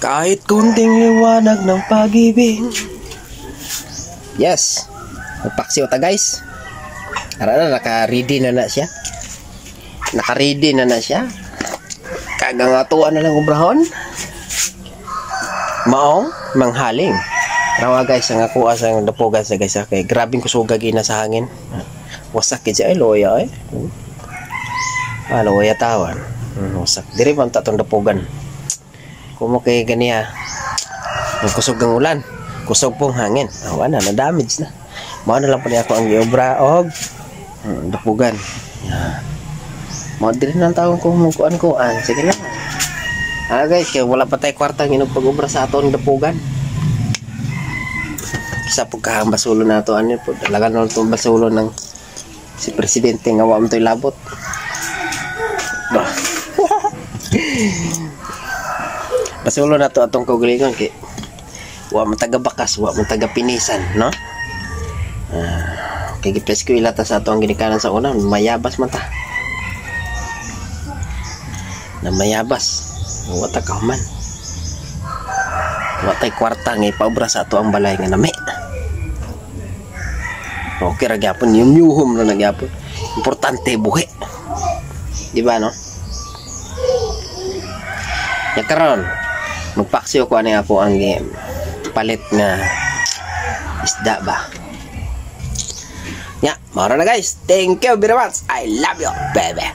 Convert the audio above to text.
Kahit kunting liwanag ng pag-ibig. Yes. Magpaksiw ta guys. Ara na, naka-ready na siya. Naka-ready na siya. Kagangatuan na lang ubrahon. Maong manghaling. Rawa guys, ang ako asang dapogan sa guys. Kay grabing kusugag ina sa hangin. Wasak kid siya ay loya eh. Loya tawan. Wasak. Diri man tatong dapogan. Kumo kay ganiya. Kusog ang ulan. Kusog pong hangin. Wala na damage na. Mao na lang pa niya ako ang giobra og dapogan. Mao diri nang taon ko kuan. Sige lang. Guys, kaya wala pa tay kwarta ng pag-obra sa aton dapogan. Isa po kahang basulo na ito. Ano po? Talaga na ito basulo ng si Presidente nga wa mo ito'y labot. Basulo na ito atong kaugalingon kay wa mo taga bakas, wa mo taga pinisan, no? Kay gipes ko ilata sa ato ang ginikanan sa una, mayabas man ta. Na mayabas. Wa ta kahuman. Wa tay kwarta nga ipaobra sa ato ang balay nga nami. Okay ra gyapon yung yuhom na nagyapon. Importante buhi. Di ba no? Ya karon magpaksiw ko ani ako ang palit na isda ba. Ya, mara na guys. Thank you very much. I love you, baby.